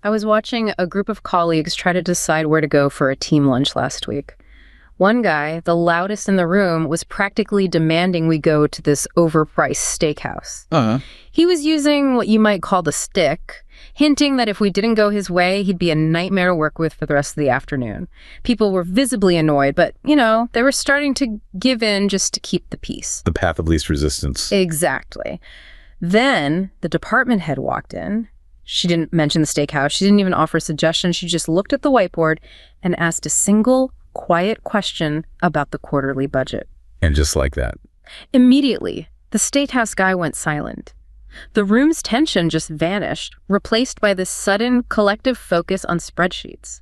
I was watching a group of colleagues try to decide where to go for a team lunch last week. One guy, the loudest in the room, was practically demanding we go to this overpriced steakhouse. He was using what you might call the stick, hinting that if we didn't go his way, he'd be a nightmare to work with for the rest of the afternoon. People were visibly annoyed, but, they were starting to give in just to keep the peace. The path of least resistance. Exactly. Then the department head walked in. She didn't mention the steakhouse. She didn't even offer a suggestion. She just looked at the whiteboard and asked a single, quiet question about the quarterly budget. And just like that, immediately, the steakhouse guy went silent. The room's tension just vanished, replaced by this sudden collective focus on spreadsheets.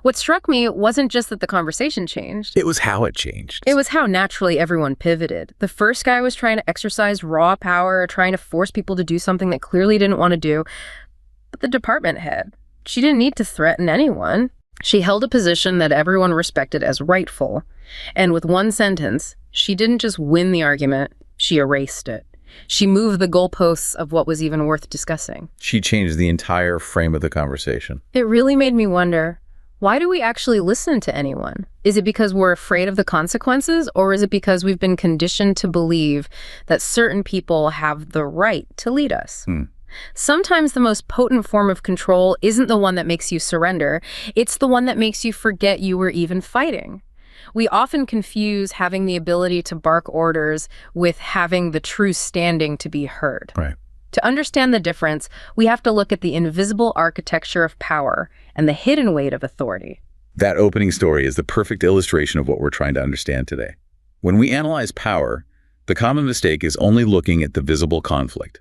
What struck me wasn't just that the conversation changed. it was how it changed. It was how naturally everyone pivoted. The first guy was trying to exercise raw power, trying to force people to do something they clearly didn't want to do. But the department head, she didn't need to threaten anyone. She held a position that everyone respected as rightful. And with one sentence, she didn't just win the argument, she erased it. She moved the goalposts of what was even worth discussing. She changed the entire frame of the conversation. It really made me wonder, why do we actually listen to anyone? Is it because we're afraid of the consequences, or is it because we've been conditioned to believe that certain people have the right to lead us? Sometimes the most potent form of control isn't the one that makes you surrender. It's the one that makes you forget you were even fighting. We often confuse having the ability to bark orders with having the true standing to be heard. Right. To understand the difference, we have to look at the invisible architecture of power and the hidden weight of authority. That opening story is the perfect illustration of what we're trying to understand today. When we analyze power, the common mistake is only looking at the visible conflict.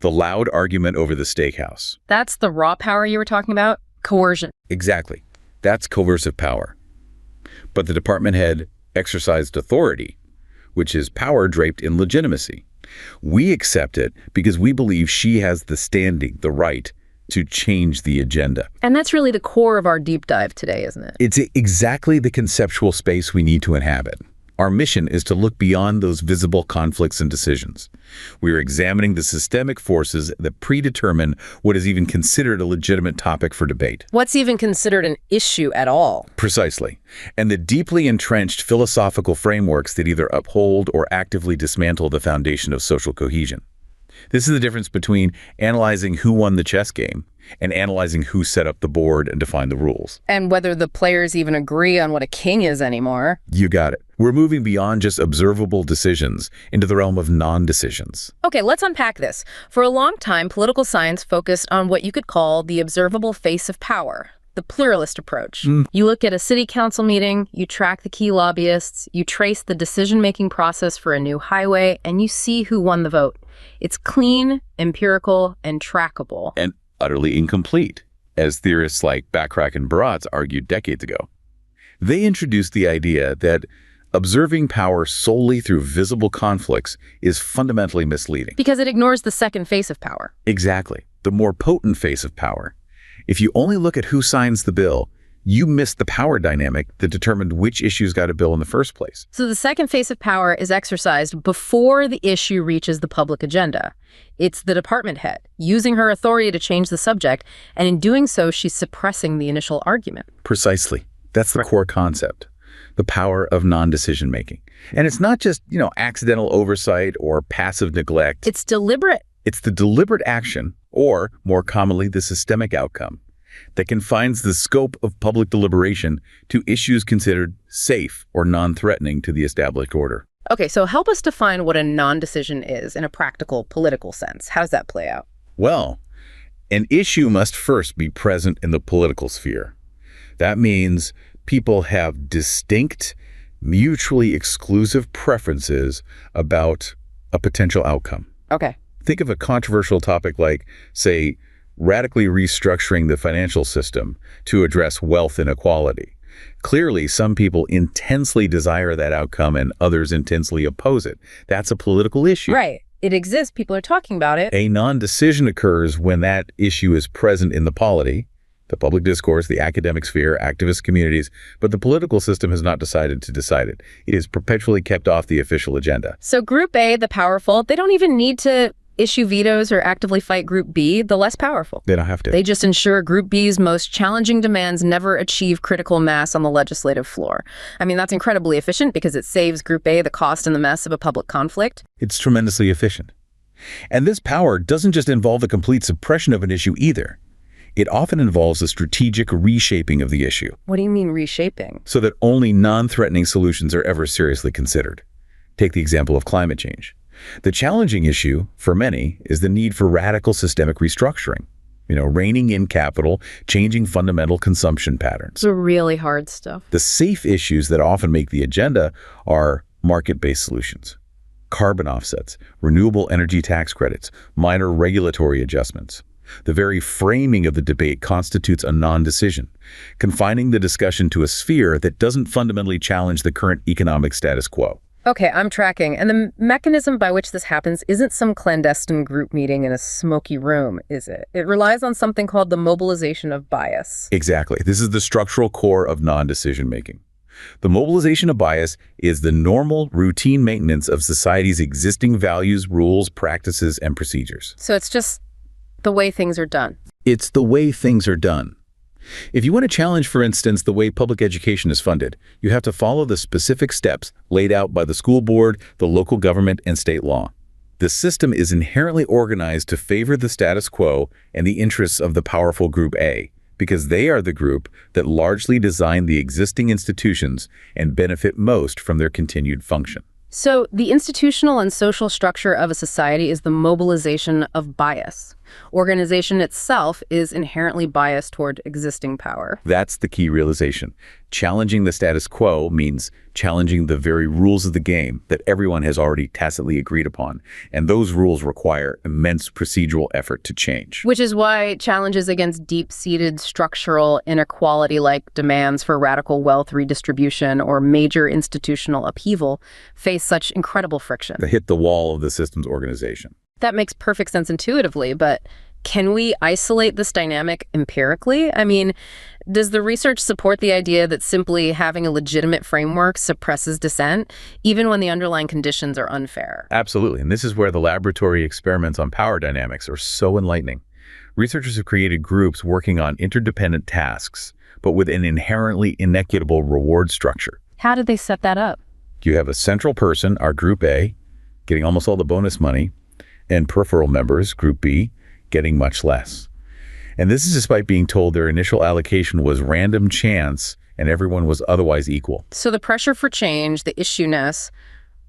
The loud argument over the steakhouse. That's the raw power you were talking about? Coercion. Exactly. That's coercive power. But the department head exercised authority, which is power draped in legitimacy. We accept it because we believe she has the standing, the right, to change the agenda. And that's really the core of our deep dive today, isn't it? It's exactly the conceptual space we need to inhabit. Our mission is to look beyond those visible conflicts and decisions. We are examining the systemic forces that predetermine what is even considered a legitimate topic for debate. What's even considered an issue at all? Precisely. And the deeply entrenched philosophical frameworks that either uphold or actively dismantle the foundation of social cohesion. This is the difference between analyzing who won the chess game and analyzing who set up the board and defined the rules. And whether the players even agree on what a king is anymore. You got it. We're moving beyond just observable decisions into the realm of non-decisions. Okay, let's unpack this. For a long time, political science focused on what you could call the observable face of power, the pluralist approach. You look at a city council meeting, you track the key lobbyists, you trace the decision-making process for a new highway, and you see who won the vote. It's clean, empirical, and trackable. And utterly incomplete, as theorists like Backrack and Baratz argued decades ago. They introduced the idea that observing power solely through visible conflicts is fundamentally misleading. Because it ignores the second face of power. Exactly. The more potent face of power. If you only look at who signs the bill, you miss the power dynamic that determined which issues got a bill in the first place. So the second face of power is exercised before the issue reaches the public agenda. It's the department head, using her authority to change the subject, and in doing so, she's suppressing the initial argument. Precisely. That's the core concept. The power of non-decision making. And it's not just, accidental oversight or passive neglect. It's deliberate. It's the deliberate action, or more commonly, the systemic outcome, that confines the scope of public deliberation to issues considered safe or non-threatening to the established order. Okay, so help us define what a non-decision is in a practical political sense. How does that play out? Well, an issue must first be present in the political sphere. That means people have distinct, mutually exclusive preferences about a potential outcome. Okay. Think of a controversial topic like, say, radically restructuring the financial system to address wealth inequality. Clearly, some people intensely desire that outcome and others intensely oppose it. That's a political issue. Right. It exists. People are talking about it. A non-decision occurs when that issue is present in the polity, the public discourse, the academic sphere, activist communities, but the political system has not decided to decide it. It is perpetually kept off the official agenda. So Group A, the powerful, they don't even need to issue vetoes or actively fight Group B, the less powerful. They don't have to. They just ensure Group B's most challenging demands never achieve critical mass on the legislative floor. I mean, that's incredibly efficient because it saves Group A the cost and the mess of a public conflict. It's tremendously efficient. And this power doesn't just involve the complete suppression of an issue either. It often involves a strategic reshaping of the issue. What do you mean reshaping? So that only non-threatening solutions are ever seriously considered. Take the example of climate change. The challenging issue, for many, is the need for radical systemic restructuring. Reining in capital, changing fundamental consumption patterns. The really hard stuff. The safe issues that often make the agenda are market-based solutions. Carbon offsets, renewable energy tax credits, minor regulatory adjustments. The very framing of the debate constitutes a non-decision, confining the discussion to a sphere that doesn't fundamentally challenge the current economic status quo. Okay, I'm tracking. And the mechanism by which this happens isn't some clandestine group meeting in a smoky room, is it? It relies on something called the mobilization of bias. Exactly. This is the structural core of non-decision making. The mobilization of bias is the normal, routine maintenance of society's existing values, rules, practices, and procedures. So it's just the way things are done. It's the way things are done. If you want to challenge, for instance, the way public education is funded, you have to follow the specific steps laid out by the school board, the local government, and state law. The system is inherently organized to favor the status quo and the interests of the powerful Group A, because they are the group that largely design the existing institutions and benefit most from their continued function. So the institutional and social structure of a society is the mobilization of bias. Organization itself is inherently biased toward existing power. That's the key realization. Challenging the status quo means challenging the very rules of the game that everyone has already tacitly agreed upon, and those rules require immense procedural effort to change. Which is why challenges against deep-seated structural inequality like demands for radical wealth redistribution or major institutional upheaval face such incredible friction. They hit the wall of the system's organization. That makes perfect sense intuitively, but can we isolate this dynamic empirically? I mean, does the research support the idea that simply having a legitimate framework suppresses dissent, even when the underlying conditions are unfair? Absolutely, and this is where the laboratory experiments on power dynamics are so enlightening. Researchers have created groups working on interdependent tasks, but with an inherently inequitable reward structure. How did they set that up? You have a central person, our Group A, getting almost all the bonus money, and peripheral members, Group B, getting much less. And this is despite being told their initial allocation was random chance and everyone was otherwise equal. So the pressure for change, the issue-ness,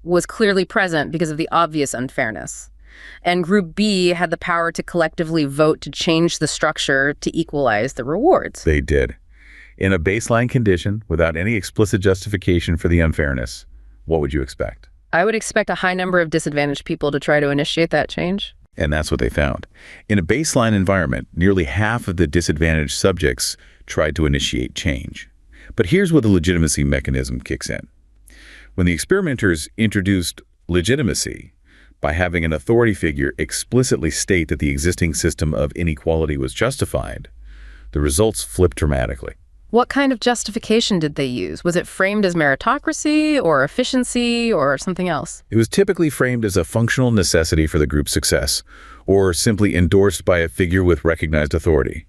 was clearly present because of the obvious unfairness. And Group B had the power to collectively vote to change the structure to equalize the rewards. They did. In a baseline condition, without any explicit justification for the unfairness, what would you expect? I would expect a high number of disadvantaged people to try to initiate that change. And that's what they found. In a baseline environment, nearly half of the disadvantaged subjects tried to initiate change. But here's where the legitimacy mechanism kicks in. When the experimenters introduced legitimacy by having an authority figure explicitly state that the existing system of inequality was justified, the results flipped dramatically. What kind of justification did they use? Was it framed as meritocracy or efficiency or something else? It was typically framed as a functional necessity for the group's success, or simply endorsed by a figure with recognized authority.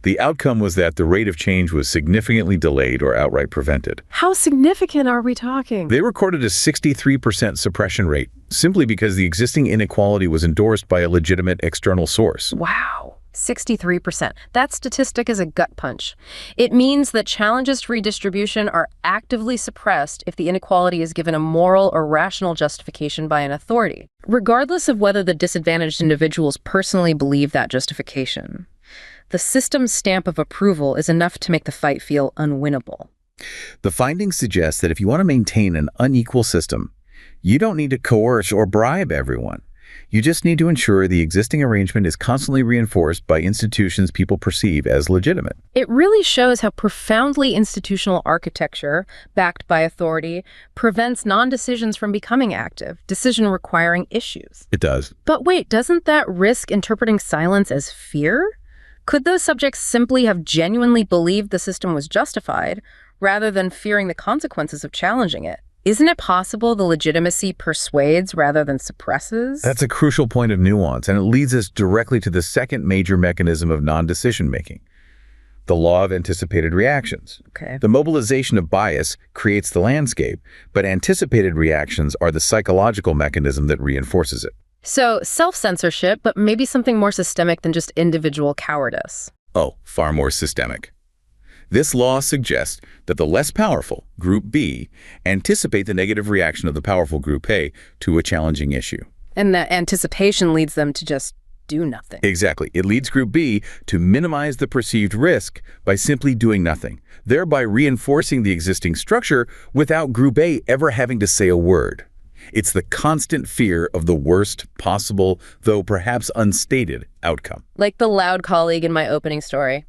The outcome was that the rate of change was significantly delayed or outright prevented. How significant are we talking? They recorded a 63% suppression rate, simply because the existing inequality was endorsed by a legitimate external source. Wow. 63%. That statistic is a gut punch. It means that challenges to redistribution are actively suppressed if the inequality is given a moral or rational justification by an authority, regardless of whether the disadvantaged individuals personally believe that justification. The system's stamp of approval is enough to make the fight feel unwinnable. The findings suggest that if you want to maintain an unequal system, you don't need to coerce or bribe everyone. You just need to ensure the existing arrangement is constantly reinforced by institutions people perceive as legitimate. It really shows how profoundly institutional architecture, backed by authority, prevents non-decisions from becoming active, decision-requiring issues. It does. But wait, doesn't that risk interpreting silence as fear? Could those subjects simply have genuinely believed the system was justified, rather than fearing the consequences of challenging it? isn't it possible the legitimacy persuades rather than suppresses? That's a crucial point of nuance, and it leads us directly to the second major mechanism of non-decision making, the law of anticipated reactions. Okay. The mobilization of bias creates the landscape, but anticipated reactions are the psychological mechanism that reinforces it. So self-censorship, but maybe something more systemic than just individual cowardice. Oh, far more systemic. This law suggests that the less powerful, Group B, anticipate the negative reaction of the powerful Group A to a challenging issue. And that anticipation leads them to just do nothing. Exactly. It leads Group B to minimize the perceived risk by simply doing nothing, thereby reinforcing the existing structure without Group A ever having to say a word. It's the constant fear of the worst possible, though perhaps unstated, outcome. Like the loud colleague in my opening story.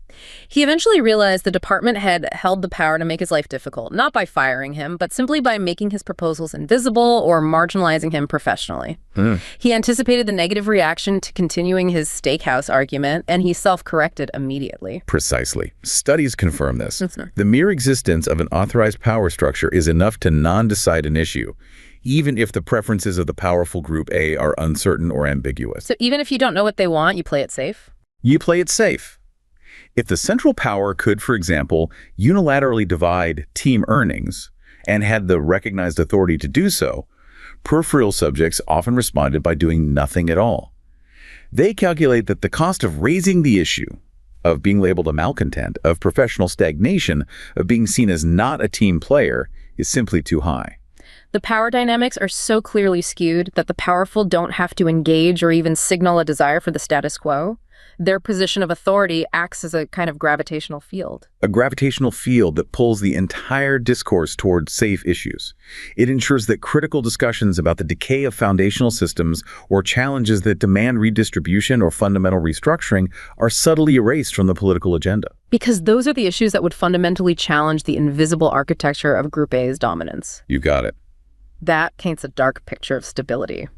He eventually realized the department head held the power to make his life difficult, not by firing him, but simply by making his proposals invisible or marginalizing him professionally. He anticipated the negative reaction to continuing his steakhouse argument, and he self-corrected immediately. Precisely. Studies confirm this. The mere existence of an authorized power structure is enough to non-decide an issue, even if the preferences of the powerful Group A are uncertain or ambiguous. So even if you don't know what they want, you play it safe? You play it safe. If the central power could, for example, unilaterally divide team earnings and had the recognized authority to do so, peripheral subjects often responded by doing nothing at all. They calculate that the cost of raising the issue, of being labeled a malcontent, of professional stagnation, of being seen as not a team player, is simply too high. The power dynamics are so clearly skewed that the powerful don't have to engage or even signal a desire for the status quo. Their position of authority acts as a kind of gravitational field. A gravitational field that pulls the entire discourse toward safe issues. It ensures that critical discussions about the decay of foundational systems or challenges that demand redistribution or fundamental restructuring are subtly erased from the political agenda. Because those are the issues that would fundamentally challenge the invisible architecture of Group A's dominance. You got it. That paints a dark picture of stability.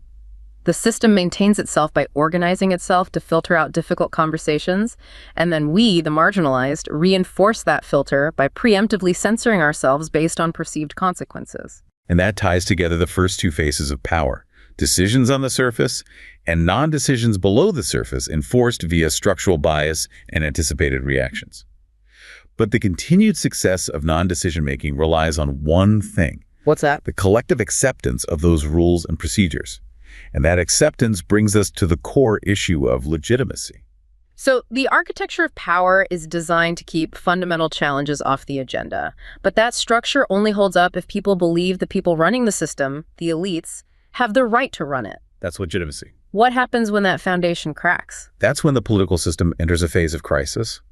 The system maintains itself by organizing itself to filter out difficult conversations, and then we, the marginalized, reinforce that filter by preemptively censoring ourselves based on perceived consequences. And that ties together the first two phases of power, decisions on the surface and non-decisions below the surface enforced via structural bias and anticipated reactions. But the continued success of non-decision-making relies on one thing. What's that? The collective acceptance of those rules and procedures. And that acceptance brings us to the core issue of legitimacy. So the architecture of power is designed to keep fundamental challenges off the agenda. But that structure only holds up if people believe the people running the system, the elites, have the right to run it. That's legitimacy. What happens when that foundation cracks? That's when the political system enters a phase of crisis.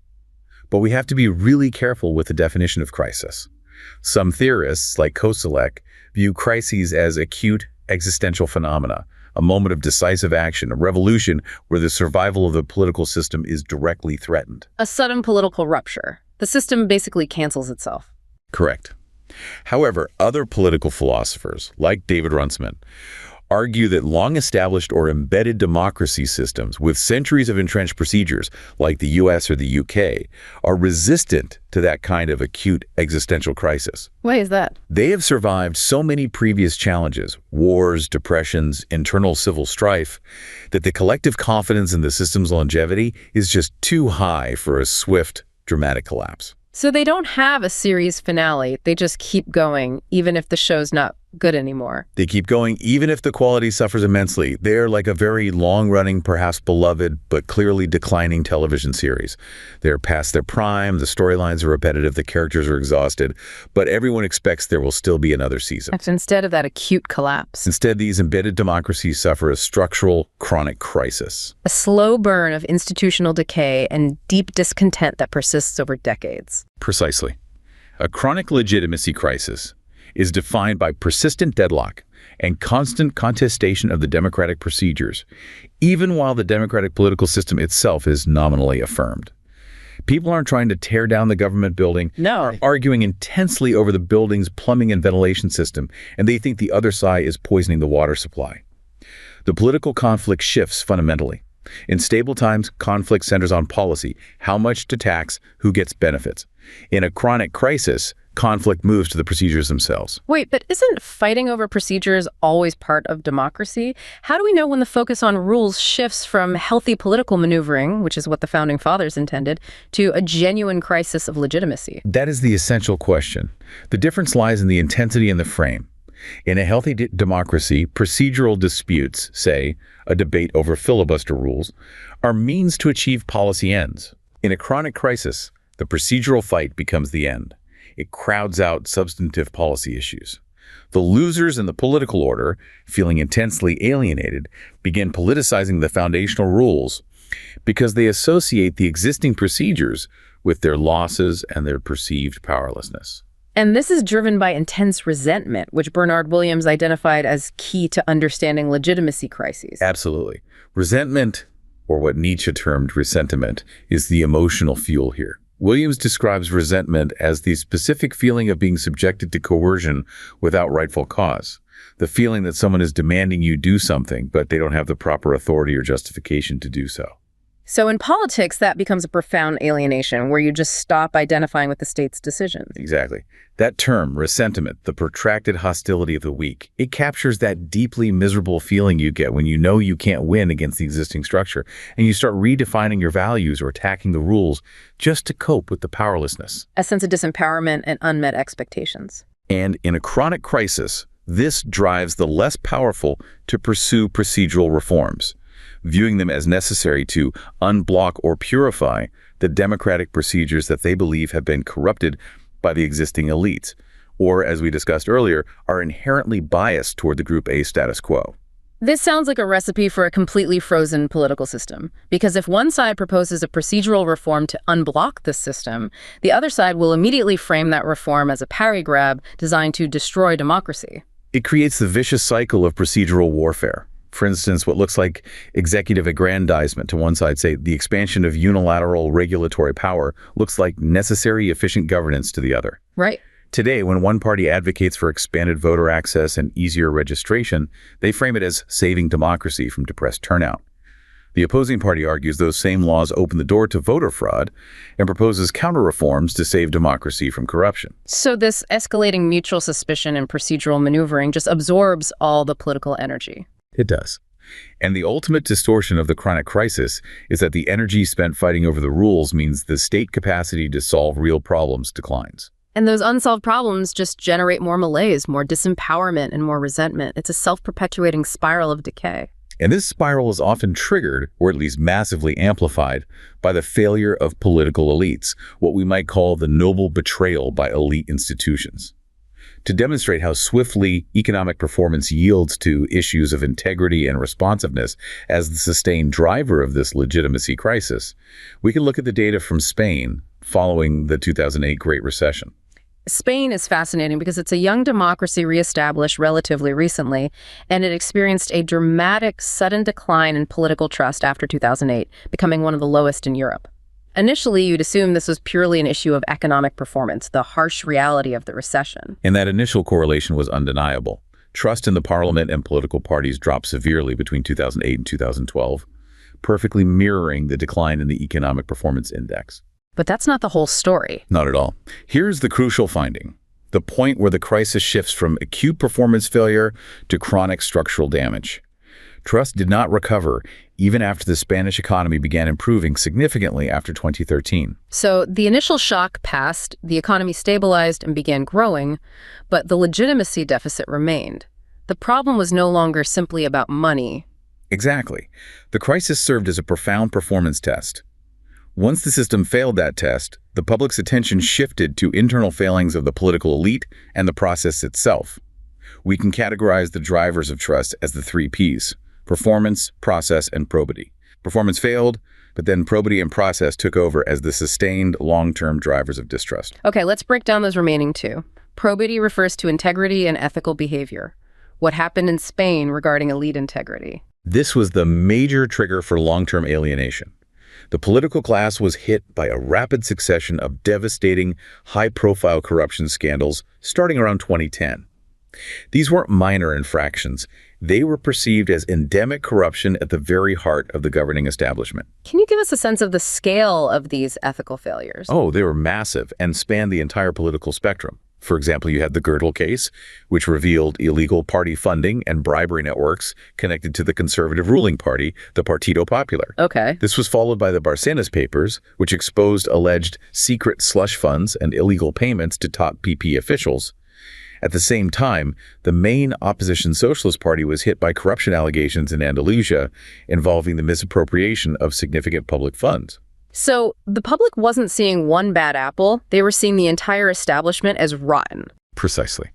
But we have to be really careful with the definition of crisis. Some theorists, like Koselleck, view crises as acute existential phenomena, a moment of decisive action, a revolution where the survival of the political system is directly threatened. A sudden political rupture. The system basically cancels itself. Correct. However, other political philosophers, like David Runciman, argue that long-established or embedded democracy systems with centuries of entrenched procedures, like the US or the UK, are resistant to that kind of acute existential crisis. Why is that? They have survived so many previous challenges, wars, depressions, internal civil strife, that the collective confidence in the system's longevity is just too high for a swift, dramatic collapse. So they don't have a series finale. They just keep going, even if the show's not good anymore. They keep going even if the quality suffers immensely. They're like a very long-running, perhaps beloved, but clearly declining television series. They're past their prime, the storylines are repetitive, the characters are exhausted, but everyone expects there will still be another season. That's instead of that acute collapse. Instead, these embedded democracies suffer a structural, chronic crisis. A slow burn of institutional decay and deep discontent that persists over decades. Precisely. A chronic legitimacy crisis is defined by persistent deadlock and constant contestation of the democratic procedures, even while the democratic political system itself is nominally affirmed. People aren't trying to tear down the government building. No. Are arguing intensely over the building's plumbing and ventilation system, and they think the other side is poisoning the water supply. The political conflict shifts fundamentally. In stable times, conflict centers on policy, how much to tax, who gets benefits. In a chronic crisis, conflict moves to the procedures themselves. Wait, but isn't fighting over procedures always part of democracy? How do we know when the focus on rules shifts from healthy political maneuvering, which is what the Founding Fathers intended, to a genuine crisis of legitimacy? That is the essential question. The difference lies in the intensity and the frame. In a healthy democracy, procedural disputes, say, a debate over filibuster rules, are means to achieve policy ends. In a chronic crisis, the procedural fight becomes the end. It crowds out substantive policy issues. The losers in the political order, feeling intensely alienated, begin politicizing the foundational rules because they associate the existing procedures with their losses and their perceived powerlessness. And this is driven by intense resentment, which Bernard Williams identified as key to understanding legitimacy crises. Absolutely. Resentment, or what Nietzsche termed ressentiment, is the emotional fuel here. Williams describes resentment as the specific feeling of being subjected to coercion without rightful cause. The feeling that someone is demanding you do something, but they don't have the proper authority or justification to do so. So in politics, that becomes a profound alienation where you just stop identifying with the state's decisions. Exactly. That term, ressentiment, the protracted hostility of the weak, it captures that deeply miserable feeling you get when you know you can't win against the existing structure, and you start redefining your values or attacking the rules just to cope with the powerlessness. A sense of disempowerment and unmet expectations. And in a chronic crisis, this drives the less powerful to pursue procedural reforms, viewing them as necessary to unblock or purify the democratic procedures that they believe have been corrupted by the existing elites, or, as we discussed earlier, are inherently biased toward the Group A status quo. This sounds like a recipe for a completely frozen political system, because if one side proposes a procedural reform to unblock the system, the other side will immediately frame that reform as a parry grab designed to destroy democracy. It creates the vicious cycle of procedural warfare. For instance, what looks like executive aggrandizement to one side, say the expansion of unilateral regulatory power, looks like necessary, efficient governance to the other. Right. Today, when one party advocates for expanded voter access and easier registration, they frame it as saving democracy from depressed turnout. The opposing party argues those same laws open the door to voter fraud and proposes counter-reforms to save democracy from corruption. So this escalating mutual suspicion and procedural maneuvering just absorbs all the political energy. It does. And the ultimate distortion of the chronic crisis is that the energy spent fighting over the rules means the state capacity to solve real problems declines. And those unsolved problems just generate more malaise, more disempowerment, and more resentment. It's a self-perpetuating spiral of decay. And this spiral is often triggered, or at least massively amplified, by the failure of political elites, what we might call the noble betrayal by elite institutions. To demonstrate how swiftly economic performance yields to issues of integrity and responsiveness as the sustained driver of this legitimacy crisis, we can look at the data from Spain following the 2008 Great Recession. Spain is fascinating because it's a young democracy reestablished relatively recently, and it experienced a dramatic, sudden decline in political trust after 2008, becoming one of the lowest in Europe. Initially, you'd assume this was purely an issue of economic performance, the harsh reality of the recession. And that initial correlation was undeniable. Trust in the parliament and political parties dropped severely between 2008 and 2012, perfectly mirroring the decline in the economic performance index. But that's not the whole story. Not at all. Here's the crucial finding, the point where the crisis shifts from acute performance failure to chronic structural damage. Trust did not recover even after the Spanish economy began improving significantly after 2013. So the initial shock passed, the economy stabilized and began growing, but the legitimacy deficit remained. The problem was no longer simply about money. Exactly. The crisis served as a profound performance test. Once the system failed that test, the public's attention shifted to internal failings of the political elite and the process itself. We can categorize the drivers of trust as the 3 Ps: performance, process, and probity. Performance failed, but then probity and process took over as the sustained long-term drivers of distrust. Okay, let's break down those remaining 2. Probity refers to integrity and ethical behavior. What happened in Spain regarding elite integrity? This was the major trigger for long-term alienation. The political class was hit by a rapid succession of devastating, high-profile corruption scandals starting around 2010. These weren't minor infractions. They were perceived as endemic corruption at the very heart of the governing establishment. Can you give us a sense of the scale of these ethical failures? Oh, they were massive and spanned the entire political spectrum. For example, you had the Girdle case, which revealed illegal party funding and bribery networks connected to the conservative ruling party, the Partido Popular. Okay. This was followed by the Barcenas papers, which exposed alleged secret slush funds and illegal payments to top PP officials. At the same time, the main opposition Socialist Party was hit by corruption allegations in Andalusia involving the misappropriation of significant public funds. So the public wasn't seeing one bad apple, they were seeing the entire establishment as rotten. Precisely.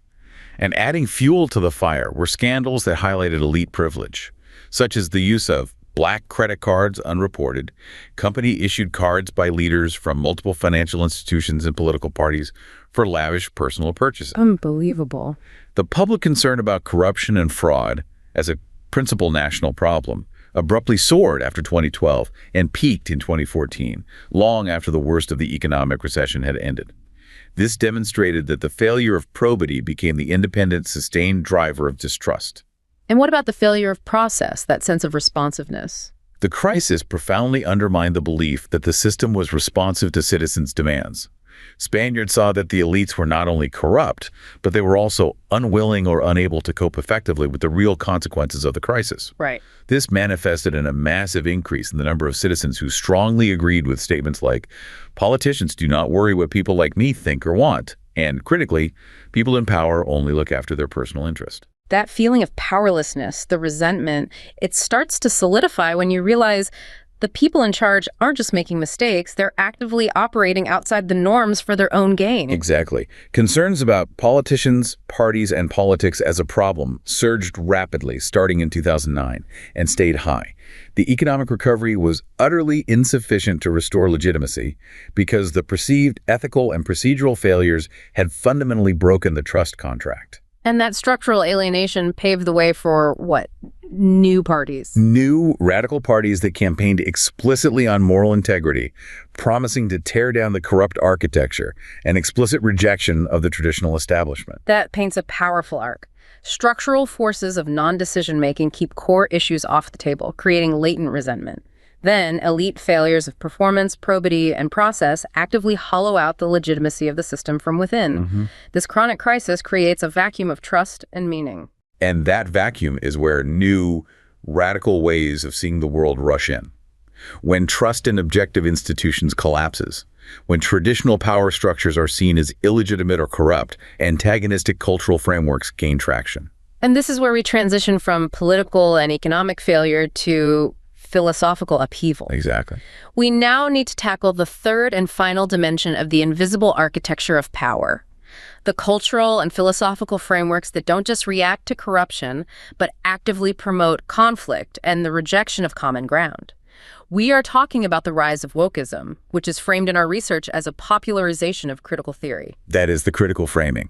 And adding fuel to the fire were scandals that highlighted elite privilege, such as the use of black credit cards unreported, company-issued cards by leaders from multiple financial institutions and political parties for lavish personal purchases. Unbelievable. The public concern about corruption and fraud as a principal national problem abruptly soared after 2012 and peaked in 2014, long after the worst of the economic recession had ended. This demonstrated that the failure of probity became the independent, sustained driver of distrust. And what about the failure of process, that sense of responsiveness? The crisis profoundly undermined the belief that the system was responsive to citizens' demands. Spaniards saw that the elites were not only corrupt, but they were also unwilling or unable to cope effectively with the real consequences of the crisis. Right. This manifested in a massive increase in the number of citizens who strongly agreed with statements like, "Politicians do not worry what people like me think or want," and critically, "People in power only look after their personal interest." That feeling of powerlessness, the resentment, it starts to solidify when you realize the people in charge aren't just making mistakes, they're actively operating outside the norms for their own gain. Exactly. Concerns about politicians, parties, and politics as a problem surged rapidly starting in 2009 and stayed high. The economic recovery was utterly insufficient to restore legitimacy because the perceived ethical and procedural failures had fundamentally broken the trust contract. And that structural alienation paved the way for, what, new parties? New radical parties that campaigned explicitly on moral integrity, promising to tear down the corrupt architecture and explicit rejection of the traditional establishment. That paints a powerful arc. Structural forces of non-decision-making keep core issues off the table, creating latent resentment. Then, elite failures of performance, probity, and process actively hollow out the legitimacy of the system from within. This chronic crisis creates a vacuum of trust and meaning. And that vacuum is where new, radical ways of seeing the world rush in. When trust in objective institutions collapses, when traditional power structures are seen as illegitimate or corrupt, antagonistic cultural frameworks gain traction. And this is where we transition from political and economic failure to philosophical upheaval. Exactly. We now need to tackle the third and final dimension of the invisible architecture of power. The cultural and philosophical frameworks that don't just react to corruption, but actively promote conflict and the rejection of common ground. We are talking about the rise of wokeism, which is framed in our research as a popularization of critical theory. That is the critical framing.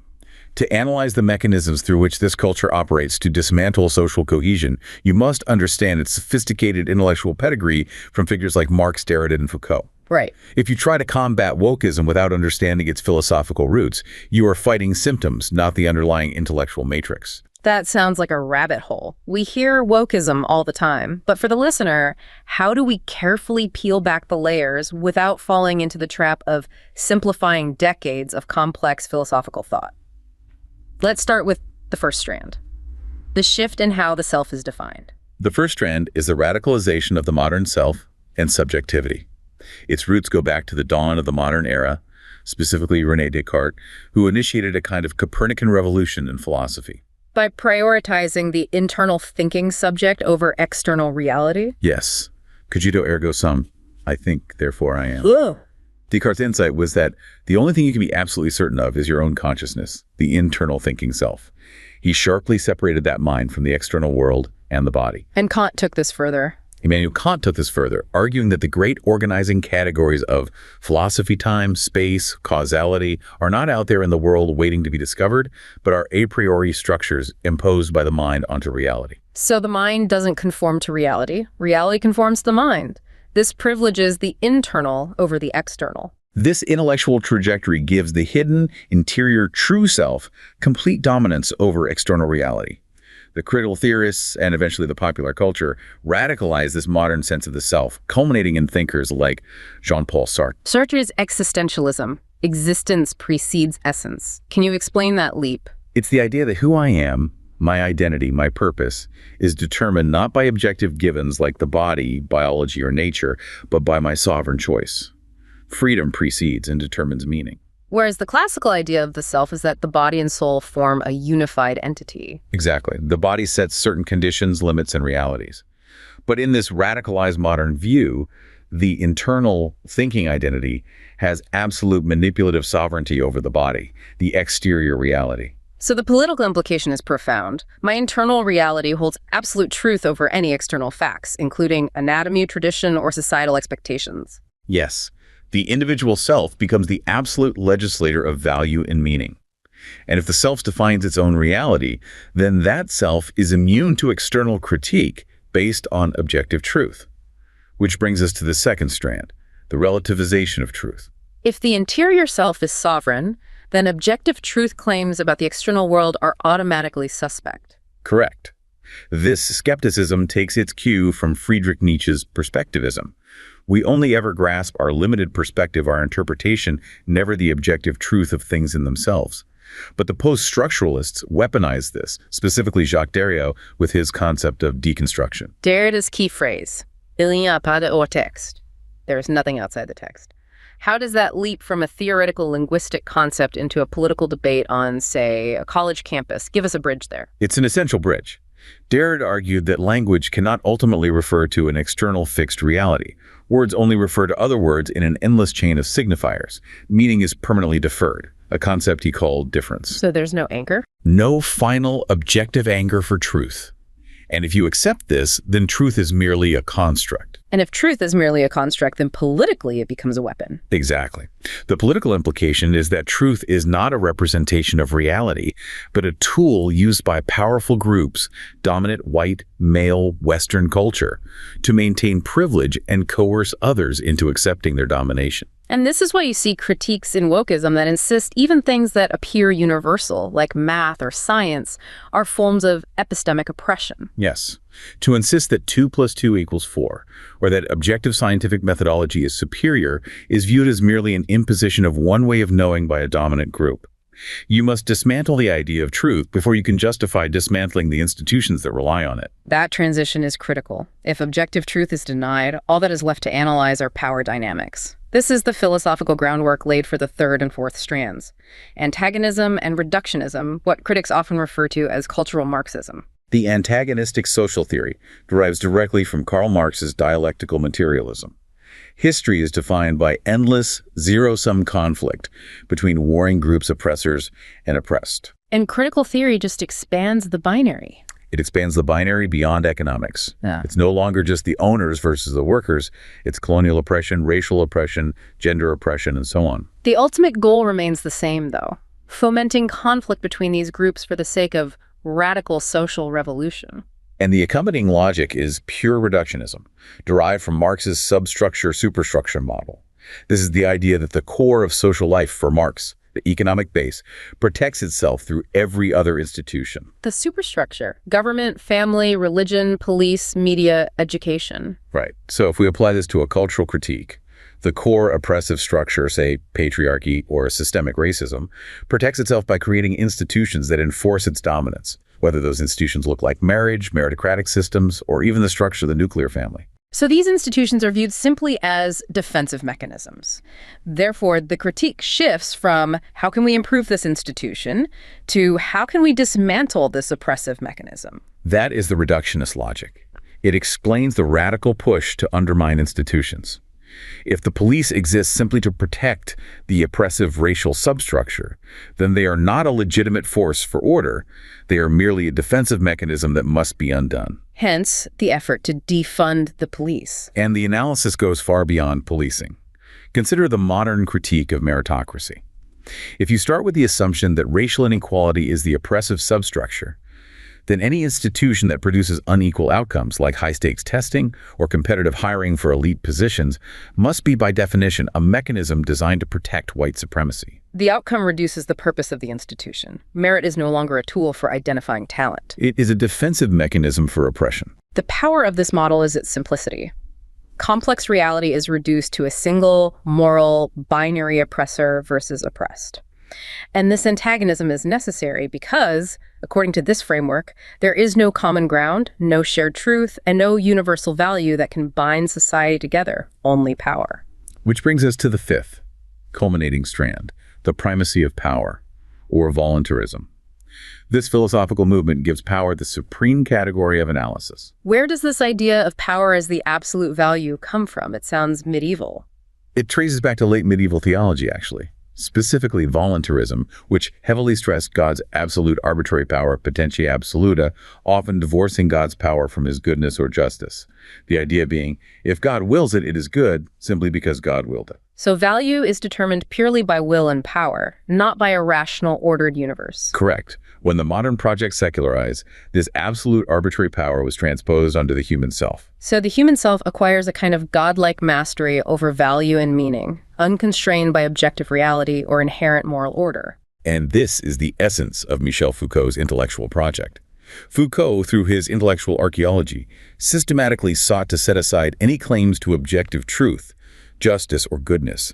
To analyze the mechanisms through which this culture operates to dismantle social cohesion, you must understand its sophisticated intellectual pedigree from figures like Marx, Derrida, and Foucault. Right. If you try to combat wokeism without understanding its philosophical roots, you are fighting symptoms, not the underlying intellectual matrix. That sounds like a rabbit hole. We hear wokeism all the time, but for the listener, how do we carefully peel back the layers without falling into the trap of simplifying decades of complex philosophical thought? Let's start with the first strand, the shift in how the self is defined. The first strand is the radicalization of the modern self and subjectivity. Its roots go back to the dawn of the modern era, specifically René Descartes, who initiated a kind of Copernican revolution in philosophy. By prioritizing the internal thinking subject over external reality? Yes. Cogito ergo sum. I think, therefore I am. Ugh. Descartes' insight was that the only thing you can be absolutely certain of is your own consciousness, the internal thinking self. He sharply separated that mind from the external world and the body. And Kant took this further. Immanuel Kant took this further, arguing that the great organizing categories of philosophy, time, space, causality are not out there in the world waiting to be discovered, but are a priori structures imposed by the mind onto reality. So the mind doesn't conform to reality. Reality conforms to the mind. This privileges the internal over the external. This intellectual trajectory gives the hidden, interior, true self complete dominance over external reality. The critical theorists, and eventually the popular culture, radicalize this modern sense of the self, culminating in thinkers like Jean-Paul Sartre. Sartre's existentialism. existence precedes essence. Can you explain that leap? It's the idea that who I am, my identity, my purpose, is determined not by objective givens like the body, biology, or nature, but by my sovereign choice. Freedom precedes and determines meaning. Whereas the classical idea of the self is that the body and soul form a unified entity. Exactly. The body sets certain conditions, limits, and realities. But in this radicalized modern view, the internal thinking identity has absolute manipulative sovereignty over the body, the exterior reality. So the political implication is profound. My internal reality holds absolute truth over any external facts, including anatomy, tradition, or societal expectations. Yes, the individual self becomes the absolute legislator of value and meaning. And if the self defines its own reality, then that self is immune to external critique based on objective truth. Which brings us to the second strand, the relativization of truth. If the interior self is sovereign, then objective truth claims about the external world are automatically suspect. Correct. This skepticism takes its cue from Friedrich Nietzsche's perspectivism. We only ever grasp our limited perspective, our interpretation, never the objective truth of things in themselves. But the post-structuralists weaponize this, specifically Jacques Derrida with his concept of deconstruction. Derrida's key phrase, il n'y a pas de hors texte. There is nothing outside the text. How does that leap from a theoretical linguistic concept into a political debate on, say, a college campus? Give us a bridge there. It's an essential bridge. Derrida argued that language cannot ultimately refer to an external fixed reality. Words only refer to other words in an endless chain of signifiers. Meaning is permanently deferred, a concept he called difference. So there's no anchor? No final objective anchor for truth. And if you accept this, then truth is merely a construct. And if truth is merely a construct, then politically it becomes a weapon. Exactly. The political implication is that truth is not a representation of reality, but a tool used by powerful groups, dominant white, male, Western culture, to maintain privilege and coerce others into accepting their domination. And this is why you see critiques in wokeism that insist even things that appear universal, like math or science, are forms of epistemic oppression. Yes. To insist that 2 + 2 = 4, or that objective scientific methodology is superior, is viewed as merely an imposition of one way of knowing by a dominant group. You must dismantle the idea of truth before you can justify dismantling the institutions that rely on it. That transition is critical. If objective truth is denied, all that is left to analyze are power dynamics. This is the philosophical groundwork laid for the third and fourth strands. Antagonism and reductionism, what critics often refer to as cultural Marxism. The antagonistic social theory derives directly from Karl Marx's dialectical materialism. History is defined by endless, zero-sum conflict between warring groups, oppressors and oppressed. And critical theory just expands the binary. It expands the binary beyond economics. Yeah. It's no longer just the owners versus the workers. It's colonial oppression, racial oppression, gender oppression, and so on. The ultimate goal remains the same, though, fomenting conflict between these groups for the sake of radical social revolution. And the accompanying logic is pure reductionism, derived from Marx's substructure-superstructure model. This is the idea that the core of social life for Marx, the economic base, protects itself through every other institution. The superstructure: government, family, religion, police, media, education. Right. So if we apply this to a cultural critique, the core oppressive structure, say patriarchy or systemic racism, protects itself by creating institutions that enforce its dominance, whether those institutions look like marriage, meritocratic systems, or even the structure of the nuclear family. So these institutions are viewed simply as defensive mechanisms. Therefore, the critique shifts from how can we improve this institution to how can we dismantle this oppressive mechanism. That is the reductionist logic. It explains the radical push to undermine institutions. If the police exist simply to protect the oppressive racial substructure, then they are not a legitimate force for order. They are merely a defensive mechanism that must be undone. Hence, the effort to defund the police. And the analysis goes far beyond policing. Consider the modern critique of meritocracy. If you start with the assumption that racial inequality is the oppressive substructure, then any institution that produces unequal outcomes, like high-stakes testing or competitive hiring for elite positions, must be by definition a mechanism designed to protect white supremacy. The outcome reduces the purpose of the institution. Merit is no longer a tool for identifying talent. It is a defensive mechanism for oppression. The power of this model is its simplicity. complex reality is reduced to a single moral binary oppressor versus oppressed. And this antagonism is necessary because, according to this framework, there is no common ground, no shared truth, and no universal value that can bind society together, only power. Which brings us to the fifth, culminating strand, the primacy of power, or voluntarism. This philosophical movement gives power the supreme category of analysis. Where does this idea of power as the absolute value come from? It sounds medieval. It traces back to late medieval theology, actually. Specifically voluntarism, which heavily stressed God's absolute arbitrary power, potentia absoluta, often divorcing God's power from his goodness or justice. The idea being, if God wills it, it is good, simply because God willed it. So value is determined purely by will and power, not by a rational, ordered universe. Correct. When the modern project secularized, this absolute arbitrary power was transposed onto the human self. So the human self acquires a kind of godlike mastery over value and meaning, unconstrained by objective reality or inherent moral order. And this is the essence of Michel Foucault's intellectual project. Foucault, through his intellectual archaeology, systematically sought to set aside any claims to objective truth, justice, or goodness,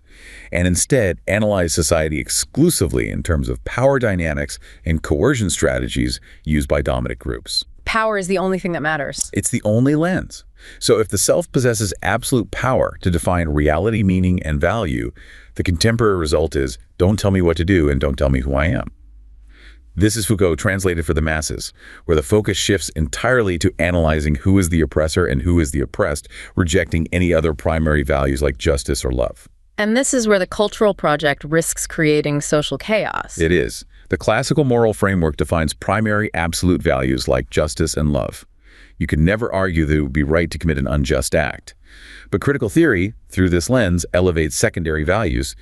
and instead analyze society exclusively in terms of power dynamics and coercion strategies used by dominant groups. Power is the only thing that matters. It's the only lens. So if the self possesses absolute power to define reality, meaning, and value, the contemporary result is, don't tell me what to do and don't tell me who I am. This is Foucault translated for the masses, where the focus shifts entirely to analyzing who is the oppressor and who is the oppressed, rejecting any other primary values like justice or love. And this is where the cultural project risks creating social chaos. It is. The classical moral framework defines primary absolute values like justice and love. You can never argue that it would be right to commit an unjust act. But critical theory, through this lens, elevates secondary values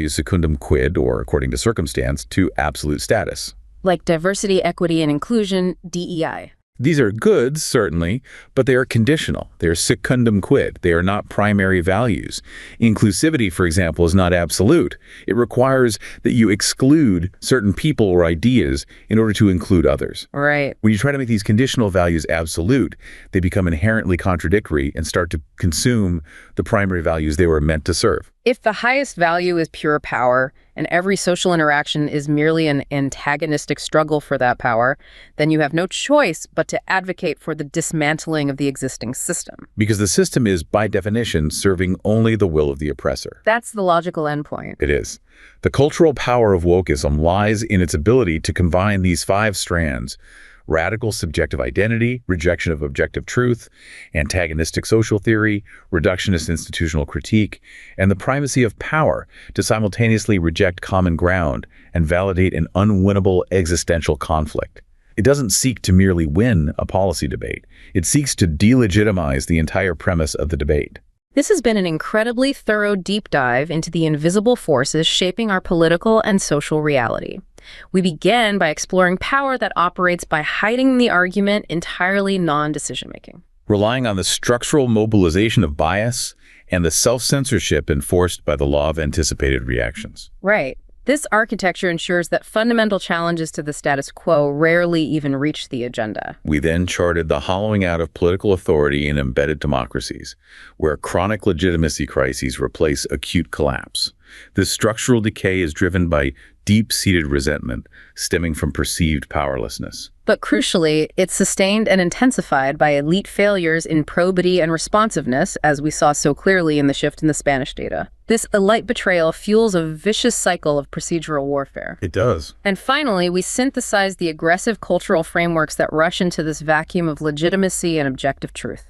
secundum quid, or according to circumstance, to absolute status. Like diversity, equity, and inclusion, DEI. These are goods, certainly, but they are conditional. They are secundum quid. They are not primary values. Inclusivity, for example, is not absolute. It requires that you exclude certain people or ideas in order to include others. Right. When you try to make these conditional values absolute, they become inherently contradictory and start to consume the primary values they were meant to serve. If the highest value is pure power, and every social interaction is merely an antagonistic struggle for that power, then you have no choice but to advocate for the dismantling of the existing system. Because the system is, by definition, serving only the will of the oppressor. That's the logical endpoint. It is. The cultural power of wokeism lies in its ability to combine these 5 strands: radical subjective identity, rejection of objective truth, antagonistic social theory, reductionist institutional critique, and the primacy of power to simultaneously reject common ground and validate an unwinnable existential conflict. It doesn't seek to merely win a policy debate. It seeks to delegitimize the entire premise of the debate. This has been an incredibly thorough deep dive into the invisible forces shaping our political and social reality. We began by exploring power that operates by hiding the argument, entirely non-decision-making. Relying on the structural mobilization of bias and the self-censorship enforced by the law of anticipated reactions. Right. This architecture ensures that fundamental challenges to the status quo rarely even reach the agenda. We then charted the hollowing out of political authority in embedded democracies, where chronic legitimacy crises replace acute collapse. This structural decay is driven by deep-seated resentment stemming from perceived powerlessness. But crucially, it's sustained and intensified by elite failures in probity and responsiveness, as we saw so clearly in the shift in the Spanish data. This elite betrayal fuels a vicious cycle of procedural warfare. It does. And finally, we synthesize the aggressive cultural frameworks that rush into this vacuum of legitimacy and objective truth.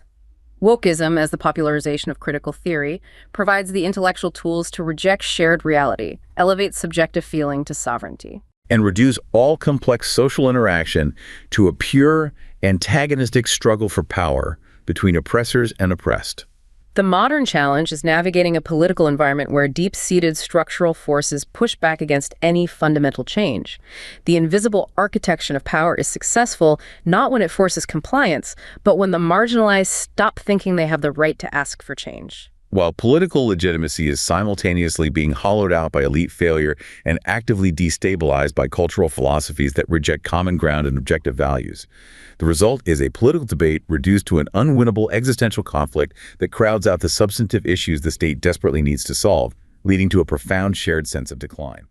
Wokeism, as the popularization of critical theory, provides the intellectual tools to reject shared reality, elevate subjective feeling to sovereignty, and reduce all complex social interaction to a pure, antagonistic struggle for power between oppressors and oppressed. The modern challenge is navigating a political environment where deep-seated structural forces push back against any fundamental change. The invisible architecture of power is successful not when it forces compliance, but when the marginalized stop thinking they have the right to ask for change. While political legitimacy is simultaneously being hollowed out by elite failure and actively destabilized by cultural philosophies that reject common ground and objective values. The result is a political debate reduced to an unwinnable existential conflict that crowds out the substantive issues the state desperately needs to solve, leading to a profound shared sense of decline.